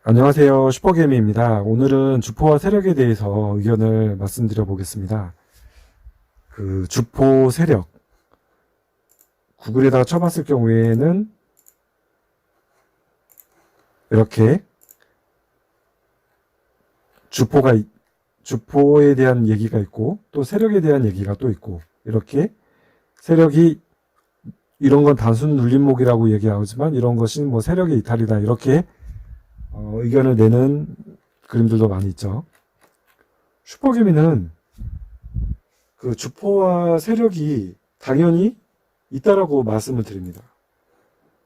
안녕하세요. 슈퍼게임입니다. 오늘은 주포와 세력에 대해서 의견을 말씀드려 보겠습니다. 주포 세력 구글에다가 쳐봤을 경우에는 이렇게 주포에 대한 얘기가 있고 또 세력에 대한 얘기가 또 있고, 이렇게 세력이 이런 건 단순 눌림목이라고 얘기하지만 이런 것이 뭐 세력의 이탈이다, 이렇게 의견을 내는 그림들도 많이 있죠. 슈퍼개미는 그 주포와 세력이 당연히 있다라고 말씀을 드립니다.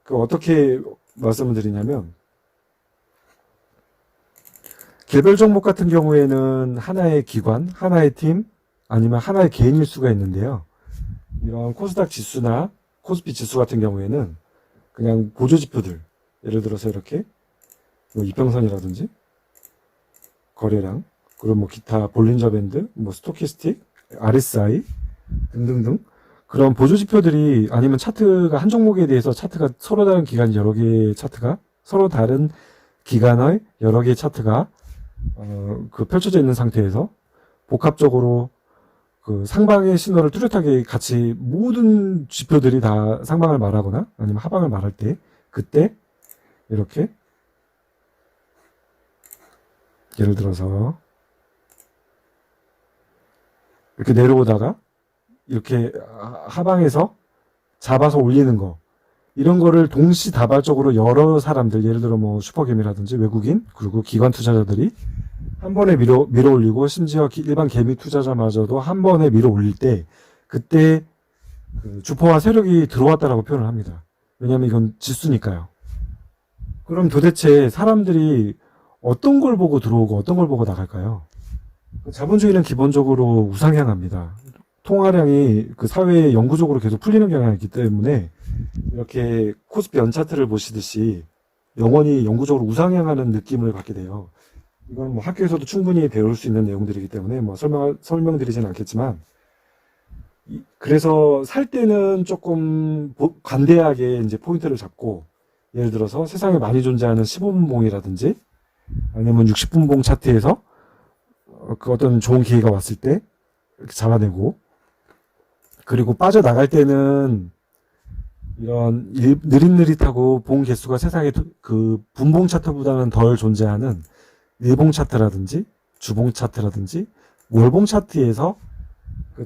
어떻게 말씀을 드리냐면, 개별 종목 같은 경우에는 하나의 기관, 하나의 팀, 아니면 하나의 개인일 수가 있는데요. 이런 코스닥 지수나 코스피 지수 같은 경우에는 그냥 보조지표들, 예를 들어서 이렇게 이평선이라든지 거래량, 그리고 뭐 기타 볼린저 밴드, 뭐 스토키스틱, RSI 등등등 그런 보조지표들이, 아니면 차트가 한 종목에 대해서 차트가 서로 다른 기간 여러 개의 차트가 서로 다른 기간의 여러 개의 차트가 펼쳐져 있는 상태에서 복합적으로 상방의 신호를 뚜렷하게 같이 모든 지표들이 다 상방을 말하거나 아니면 하방을 말할 때, 그때 이렇게 예를 들어서 이렇게 내려오다가 이렇게 하방에서 잡아서 올리는 거, 이런 거를 동시다발적으로 여러 사람들, 예를 들어 뭐 슈퍼개미라든지 외국인 그리고 기관 투자자들이 한 번에 밀어 올리고, 심지어 일반 개미 투자자마저도 한 번에 밀어 올릴 때, 그때 주포와 세력이 들어왔다라고 표현을 합니다. 왜냐하면 이건 지수니까요. 그럼 도대체 사람들이 어떤 걸 보고 들어오고 어떤 걸 보고 나갈까요? 자본주의는 기본적으로 우상향합니다. 통화량이 사회에 영구적으로 계속 풀리는 경향이 있기 때문에, 이렇게 코스피 연차트를 보시듯이 영원히 영구적으로 우상향하는 느낌을 받게 돼요. 이건 뭐 학교에서도 충분히 배울 수 있는 내용들이기 때문에 뭐 설명드리진 않겠지만, 그래서 살 때는 조금 관대하게 이제 포인트를 잡고, 예를 들어서 세상에 많이 존재하는 15분봉이라든지 아니면 60분봉 차트에서 어떤 좋은 기회가 왔을 때 이렇게 잡아내고, 그리고 빠져나갈 때는 이런 느릿느릿하고 봉 개수가 세상에 분봉 차트보다는 덜 존재하는 일봉 차트라든지 주봉 차트라든지 월봉 차트에서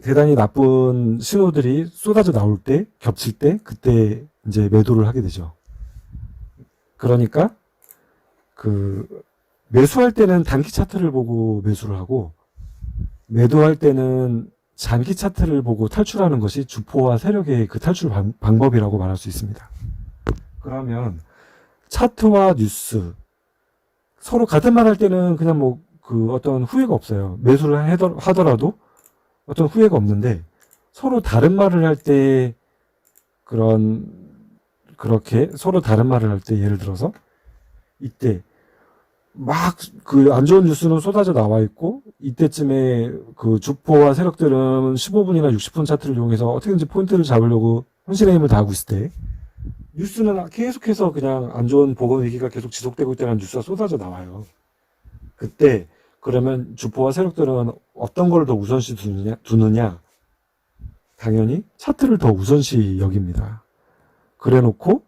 대단히 나쁜 신호들이 쏟아져 나올 때, 겹칠 때, 그때 이제 매도를 하게 되죠. 그러니까 매수할 때는 단기 차트를 보고 매수를 하고, 매도할 때는 장기 차트를 보고 탈출하는 것이 주포와 세력의 탈출 방법이라고 말할 수 있습니다. 그러면 차트와 뉴스 서로 같은 말 할 때는 그냥 뭐 어떤 후회가 없어요. 매수를 하더라도 어떤 후회가 없는데, 서로 다른 말을 할 때, 그렇게 서로 다른 말을 할 때, 예를 들어서 이때 막 안 좋은 뉴스는 쏟아져 나와 있고, 이때쯤에 주포와 세력들은 15분이나 60분 차트를 이용해서 어떻게든지 포인트를 잡으려고 혼신의 힘을 다하고 있을 때, 뉴스는 계속해서 그냥 안 좋은 보건 위기가 계속 지속되고 있다는 뉴스가 쏟아져 나와요. 그때 그러면 주포와 세력들은 어떤 걸 더 우선시 두느냐? 당연히 차트를 더 우선시 여깁니다. 그래 놓고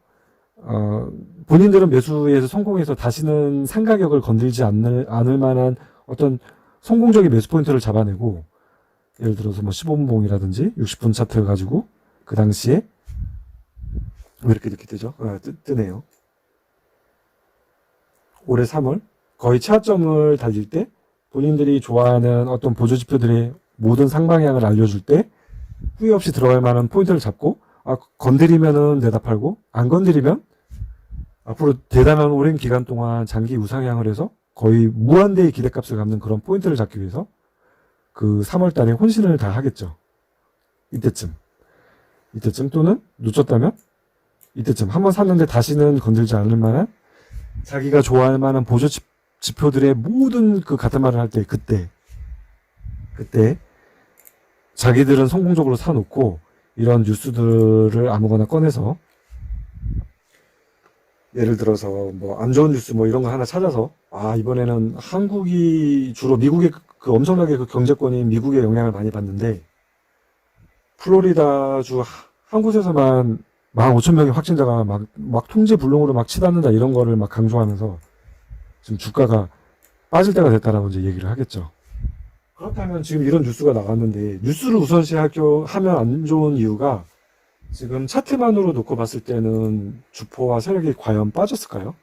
본인들은 매수에서 성공해서 다시는 상가격을 건들지 않을 만한 어떤 성공적인 매수 포인트를 잡아내고, 예를 들어서 뭐 15분봉이라든지 60분 차트를 가지고 그 당시에 왜 이렇게 뜨죠? 뜨네요. 올해 3월 거의 최하점을 달릴 때, 본인들이 좋아하는 어떤 보조지표들의 모든 상방향을 알려줄 때 후회 없이 들어갈 만한 포인트를 잡고, 건드리면은 내다 팔고, 안 건드리면 앞으로 대단한 오랜 기간 동안 장기 우상향을 해서 거의 무한대의 기대값을 갚는 그런 포인트를 잡기 위해서 3월 달에 혼신을 다 하겠죠. 이때쯤 또는 놓쳤다면 이때쯤 한번 샀는데 다시는 건들지 않을 만한, 자기가 좋아할 만한 보조 지표들의 모든 같은 말을 할 때, 그때 자기들은 성공적으로 사놓고 이런 뉴스들을 아무거나 꺼내서 예를 들어서 뭐 안 좋은 뉴스 뭐 이런 거 하나 찾아서 이번에는 한국이 주로 미국의 그 엄청나게 그 경제권이 미국의 영향을 많이 받는데 플로리다주 한 곳에서만 15,000명의 확진자가 막 통제 불능으로 막 치닫는다 이런 거를 막 강조하면서 지금 주가가 빠질 때가 됐다라고 이제 얘기를 하겠죠. 그렇다면 지금 이런 뉴스가 나왔는데 뉴스를 우선시하면 안 좋은 이유가 지금 차트만으로 놓고 봤을 때는 주포와 세력이 과연 빠졌을까요?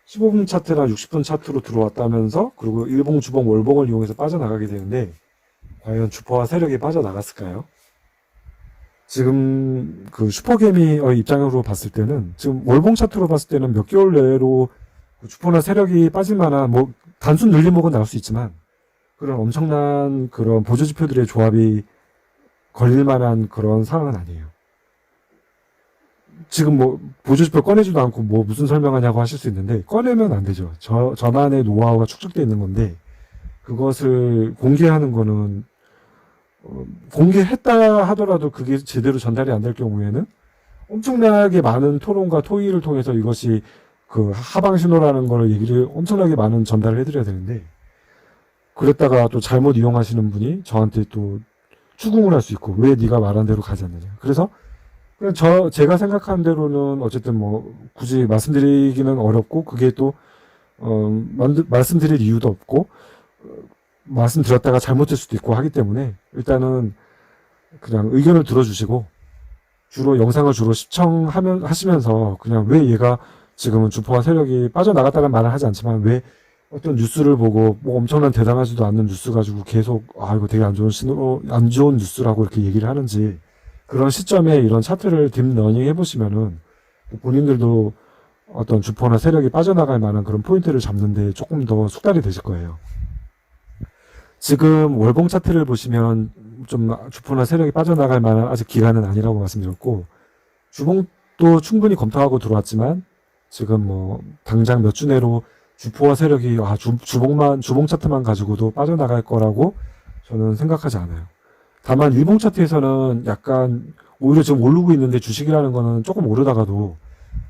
15분 차트나 60분 차트로 들어왔다면서 그리고 일봉, 주봉, 월봉을 이용해서 빠져나가게 되는데 과연 주포와 세력이 빠져나갔을까요? 지금 그 슈퍼개미의 입장으로 봤을 때는 지금 월봉 차트로 봤을 때는 몇 개월 내로 주포나 세력이 빠질 만한 뭐 단순 눌림목은 나올 수 있지만 그런 엄청난 그런 보조지표들의 조합이 걸릴 만한 그런 상황은 아니에요. 지금 뭐 보조지표 꺼내지도 않고 뭐 무슨 설명하냐고 하실 수 있는데 꺼내면 안 되죠. 저만의 노하우가 축적되어 있는 건데 그것을 공개하는 거는 공개했다 하더라도 그게 제대로 전달이 안 될 경우에는 엄청나게 많은 토론과 토의를 통해서 이것이 그 하방 신호라는 걸 얘기를 엄청나게 많은 전달을 해드려야 되는데 그랬다가 또 잘못 이용하시는 분이 저한테 또 추궁을 할 수 있고 왜 네가 말한 대로 가지 않느냐. 그래서 그냥 제가 생각하는 대로는 어쨌든 뭐 굳이 말씀드리기는 어렵고 그게 또 말씀드릴 이유도 없고 말씀드렸다가 잘못될 수도 있고 하기 때문에 일단은 그냥 의견을 들어주시고 영상을 주로 시청하시면서 그냥 왜 얘가 지금은 주포와 세력이 빠져나갔다는 말을 하지 않지만 왜 어떤 뉴스를 보고 뭐 엄청난 대단하지도 않는 뉴스 가지고 계속 이거 되게 안 좋은 뉴스라고 이렇게 얘기를 하는지 그런 시점에 이런 차트를 딥러닝 해보시면은 본인들도 어떤 주포나 세력이 빠져나갈 만한 그런 포인트를 잡는데 조금 더 숙달이 되실 거예요. 지금 월봉 차트를 보시면 좀 주포나 세력이 빠져나갈 만한 아직 기간은 아니라고 말씀드렸고 주봉도 충분히 검토하고 들어왔지만 지금 뭐 당장 몇 주 내로 주포와 세력이 주봉 차트만 가지고도 빠져나갈 거라고 저는 생각하지 않아요. 다만 일봉 차트에서는 약간 오히려 지금 오르고 있는데 주식이라는 거는 조금 오르다가도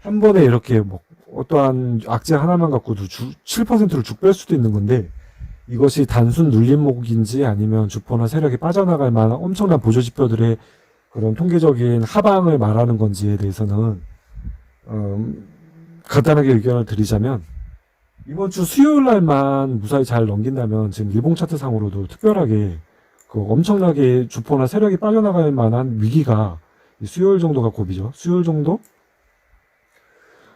한 번에 이렇게 뭐 어떠한 악재 하나만 갖고도 7%를 쭉 뺄 수도 있는 건데 이것이 단순 눌림목인지 아니면 주포나 세력이 빠져나갈 만한 엄청난 보조지표들의 그런 통계적인 하방을 말하는 건지에 대해서는 간단하게 의견을 드리자면 이번 주 수요일 날만 무사히 잘 넘긴다면 지금 일봉 차트 상으로도 특별하게 그 엄청나게 주포나 세력이 빠져나갈 만한 위기가 수요일 정도가 고비죠. 수요일 정도?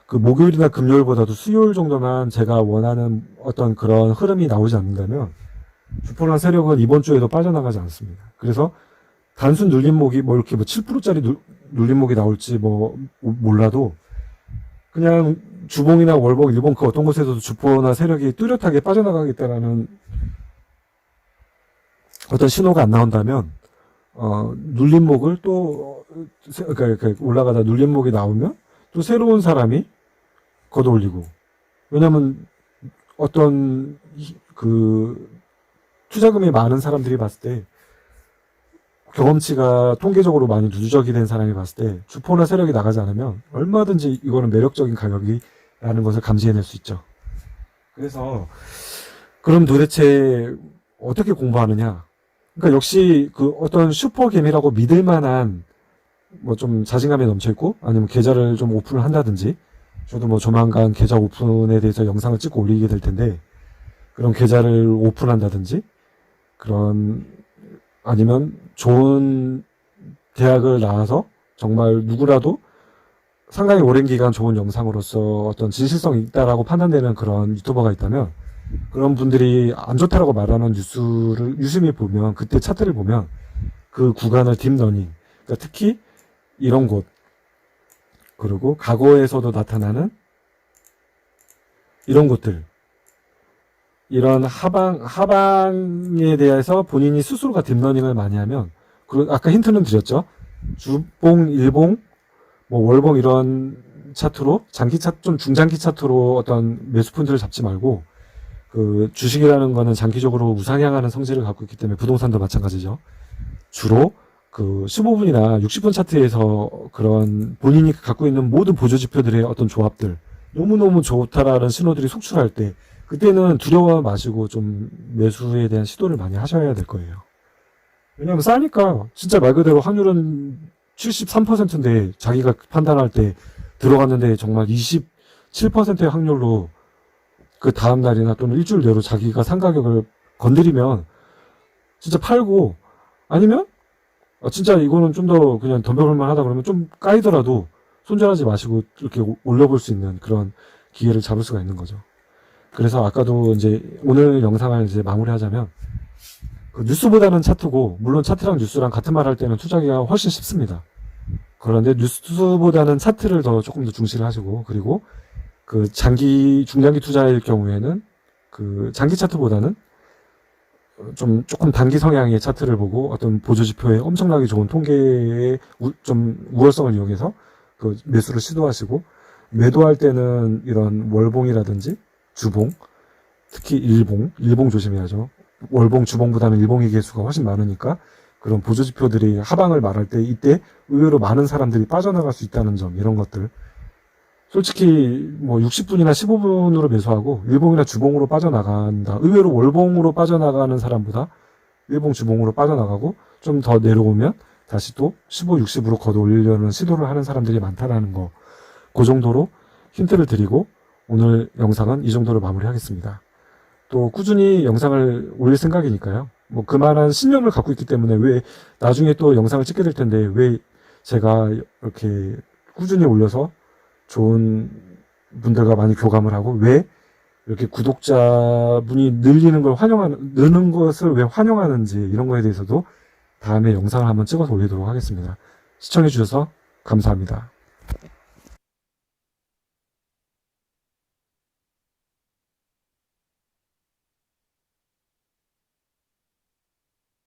그 목요일이나 금요일보다도 수요일 정도만 제가 원하는 어떤 그런 흐름이 나오지 않는다면 주포나 세력은 이번 주에도 빠져나가지 않습니다. 그래서 단순 눌림목이 뭐 이렇게 뭐 7%짜리 눌림목이 나올지 뭐 몰라도 그냥 주봉이나 월봉, 일봉 그 어떤 곳에서도 주포나 세력이 뚜렷하게 빠져나가겠다라는 어떤 신호가 안 나온다면 눌림목을 또 그러니까 올라가다 눌림목이 나오면 또 새로운 사람이 걷어올리고 왜냐면 어떤 그 투자금이 많은 사람들이 봤을 때 경험치가 통계적으로 많이 누적이 된 사람이 봤을 때 주포나 세력이 나가지 않으면 얼마든지 이거는 매력적인 가격이라는 것을 감지해낼 수 있죠. 그래서 그럼 도대체 어떻게 공부하느냐? 그러니까 역시 그 어떤 슈퍼게임이라고 믿을 만한 뭐 좀 자신감이 넘쳐있고 아니면 계좌를 좀 오픈을 한다든지 저도 뭐 조만간 계좌 오픈에 대해서 영상을 찍고 올리게 될 텐데 그런 계좌를 오픈한다든지 그런 아니면 좋은 대학을 나와서 정말 누구라도 상당히 오랜 기간 좋은 영상으로서 어떤 진실성이 있다라고 판단되는 그런 유튜버가 있다면 그런 분들이 안 좋다라고 말하는 뉴스를 유심히 보면 그때 차트를 보면 그 구간을 딥러닝 그러니까 특히 이런 곳 그리고 과거에서도 나타나는 이런 곳들 이런 하방에 대해서 본인이 스스로가 딥러닝을 많이 하면 아까 힌트는 드렸죠. 주봉, 일봉, 뭐 월봉 이런 차트로 장기 차트 좀 중장기 차트로 어떤 매수푼들을 잡지 말고 그 주식이라는 거는 장기적으로 우상향하는 성질을 갖고 있기 때문에 부동산도 마찬가지죠. 주로 그 15분이나 60분 차트에서 그런 본인이 갖고 있는 모든 보조지표들의 어떤 조합들 너무너무 좋다라는 신호들이 속출할 때 그때는 두려워 마시고 좀 매수에 대한 시도를 많이 하셔야 될 거예요. 왜냐하면 싸니까 진짜 말 그대로 확률은 73%인데 자기가 판단할 때 들어갔는데 정말 27%의 확률로 그 다음 날이나 또는 일주일 내로 자기가 산 가격을 건드리면 진짜 팔고 아니면 진짜 이거는 좀 더 그냥 덤벼볼만 하다 그러면 좀 까이더라도 손절하지 마시고 이렇게 올려볼 수 있는 그런 기회를 잡을 수가 있는 거죠. 그래서 아까도 이제 오늘 영상을 이제 마무리하자면 그 뉴스보다는 차트고 물론 차트랑 뉴스랑 같은 말 할 때는 투자하기가 훨씬 쉽습니다. 그런데 뉴스보다는 차트를 더 조금 더 중시를 하시고 그리고 그 중장기 투자일 경우에는 그 장기 차트보다는 조금 단기 성향의 차트를 보고 어떤 보조지표에 엄청나게 좋은 통계의 좀 우월성을 이용해서 그 매수를 시도하시고 매도할 때는 이런 월봉이라든지 주봉, 특히 일봉 조심해야죠. 월봉, 주봉보다는 일봉의 개수가 훨씬 많으니까 그런 보조지표들이 하방을 말할 때 이때 의외로 많은 사람들이 빠져나갈 수 있다는 점 이런 것들 솔직히 뭐 60분이나 15분으로 매수하고 일봉이나 주봉으로 빠져나간다. 의외로 월봉으로 빠져나가는 사람보다 일봉, 주봉으로 빠져나가고 좀 더 내려오면 다시 또 15, 60으로 걷어 올리려는 시도를 하는 사람들이 많다라는 거. 그 정도로 힌트를 드리고 오늘 영상은 이 정도로 마무리하겠습니다. 또 꾸준히 영상을 올릴 생각이니까요. 뭐 그만한 신념을 갖고 있기 때문에 왜 나중에 또 영상을 찍게 될 텐데 왜 제가 이렇게 꾸준히 올려서 좋은 분들과 많이 교감을 하고 왜 이렇게 구독자분이 느는 것을 왜 환영하는지 이런 거에 대해서도 다음에 영상을 한번 찍어서 올리도록 하겠습니다. 시청해 주셔서 감사합니다.